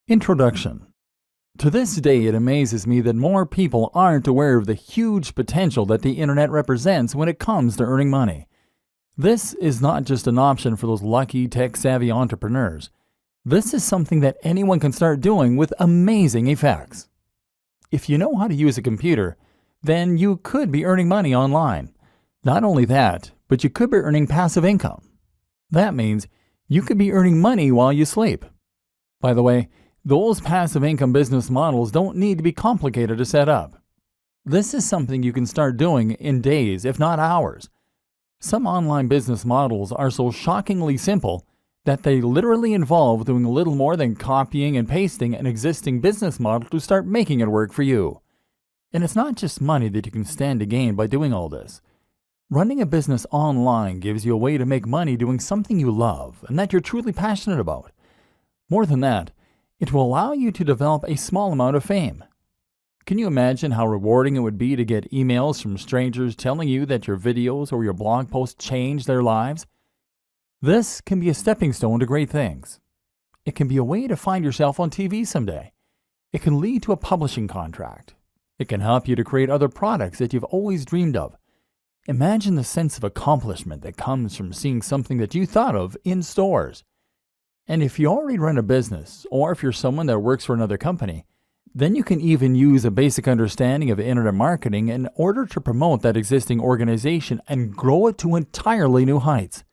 Introduction. To this day, it amazes me that more people aren't aware of the huge potential that the internet represents when it comes to earning money. This is not just an option for those lucky, tech-savvy entrepreneurs. This is something that anyone can start doing with amazing effects. If you know how to use a computer, then you could be earning money online. Not only that, but you could be earning passive income. That means you could be earning money while you sleep. By the way, those passive income business models don't need to be complicated to set up. This is something you can start doing in days, if not hours. Some online business models are so shockingly simple that they literally involve doing little more than copying and pasting an existing business model to start making it work for you. And it's not just money that you can stand to gain by doing all this. Running a business online gives you a way to make money doing something you love and that you're truly passionate about. More than that, it will allow you to develop a small amount of fame. Can you imagine how rewarding it would be to get emails from strangers telling you that your videos or your blog posts changed their lives? This can be a stepping stone to great things. It can be a way to find yourself on TV someday. It can lead to a publishing contract. It can help you to create other products that you've always dreamed of. Imagine the sense of accomplishment that comes from seeing something that you thought of in stores. And if you already run a business, or if you're someone that works for another company, then you can even use a basic understanding of internet marketing in order to promote that existing organization and grow it to entirely new heights.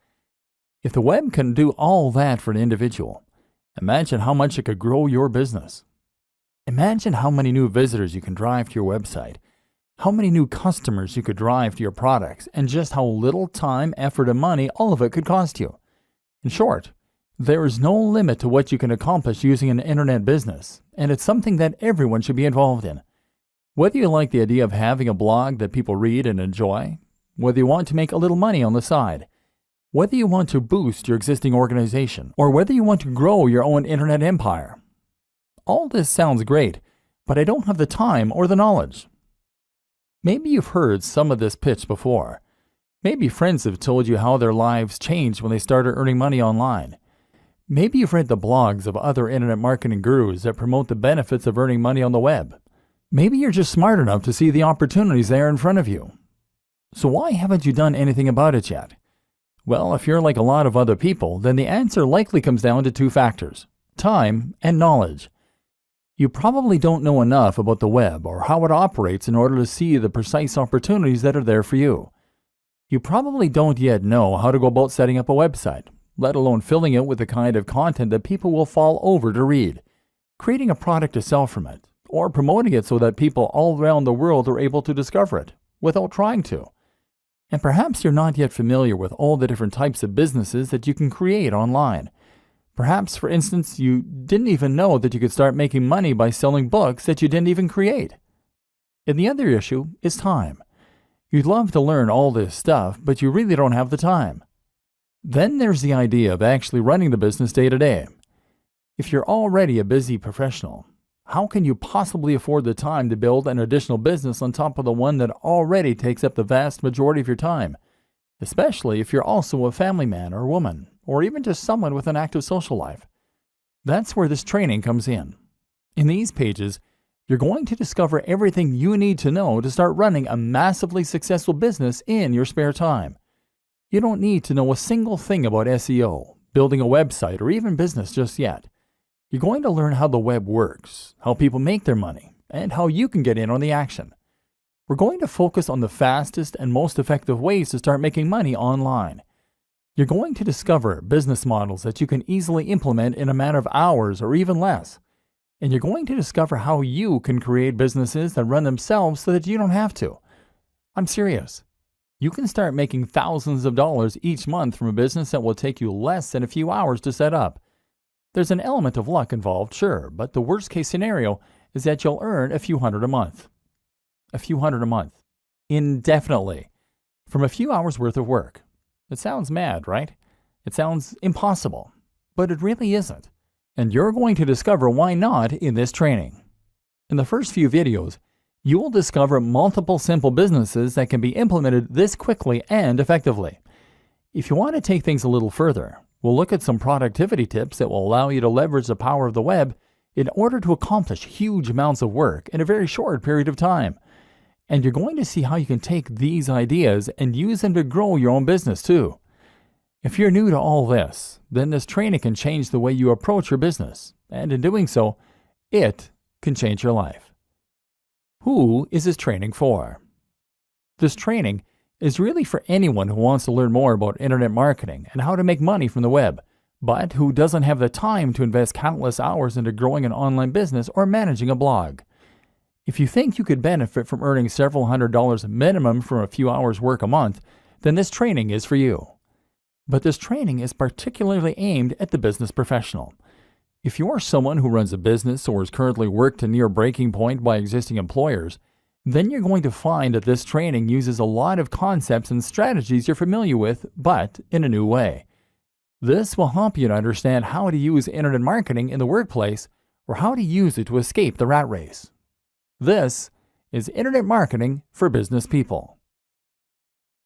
If the web can do all that for an individual, imagine how much it could grow your business. Imagine how many new visitors you can drive to your website, how many new customers you could drive to your products, and just how little time, effort, and money all of it could cost you. In short, there is no limit to what you can accomplish using an internet business, and it's something that everyone should be involved in. Whether you like the idea of having a blog that people read and enjoy, whether you want to make a little money on the side, whether you want to boost your existing organization, or whether you want to grow your own internet empire. All this sounds great, but I don't have the time or the knowledge. Maybe you've heard some of this pitch before. Maybe friends have told you how their lives changed when they started earning money online. Maybe you've read the blogs of other internet marketing gurus that promote the benefits of earning money on the web. Maybe you're just smart enough to see the opportunities there in front of you. So why haven't you done anything about it yet? Well, if you're like a lot of other people, then the answer likely comes down to two factors: time and knowledge. You probably don't know enough about the web or how it operates in order to see the precise opportunities that are there for you. You probably don't yet know how to go about setting up a website, let alone filling it with the kind of content that people will fall over to read, creating a product to sell from it, or promoting it so that people all around the world are able to discover it without trying to. And perhaps you're not yet familiar with all the different types of businesses that you can create online. Perhaps, for instance, you didn't even know that you could start making money by selling books that you didn't even create. And the other issue is time. You'd love to learn all this stuff, but you really don't have the time. Then there's the idea of actually running the business day to day. If you're already a busy professional, how can you possibly afford the time to build an additional business on top of the one that already takes up the vast majority of your time? Especially if you're also a family man or woman, or even just someone with an active social life. That's where this training comes in. In these pages, you're going to discover everything you need to know to start running a massively successful business in your spare time. You don't need to know a single thing about SEO, building a website, or even business just yet. You're going to learn how the web works, how people make their money, and how you can get in on the action. We're going to focus on the fastest and most effective ways to start making money online. You're going to discover business models that you can easily implement in a matter of hours or even less. And you're going to discover how you can create businesses that run themselves so that you don't have to. I'm serious. You can start making thousands of dollars each month from a business that will take you less than a few hours to set up. There's an element of luck involved, sure, but the worst case scenario is that you'll earn a few hundred a month. A few hundred a month. Indefinitely. From a few hours worth of work. It sounds mad, right? It sounds impossible. But it really isn't. And you're going to discover why not in this training. In the first few videos, you will discover multiple simple businesses that can be implemented this quickly and effectively. If you want to take things a little further, we'll look at some productivity tips that will allow you to leverage the power of the web in order to accomplish huge amounts of work in a very short period of time. And you're going to see how you can take these ideas and use them to grow your own business too. If you're new to all this, then this training can change the way you approach your business, and in doing so, it can change your life. Who is this training for? This training is really for anyone who wants to learn more about internet marketing and how to make money from the web, but who doesn't have the time to invest countless hours into growing an online business or managing a blog. If you think you could benefit from earning several $100s minimum from a few hours work a month, then this training is for you. But this training is particularly aimed at the business professional. If you are someone who runs a business or is currently worked to near breaking point by existing employers, then you're going to find that this training uses a lot of concepts and strategies you're familiar with, but in a new way. This will help you to understand how to use internet marketing in the workplace or how to use it to escape the rat race. This is Internet Marketing for Business People.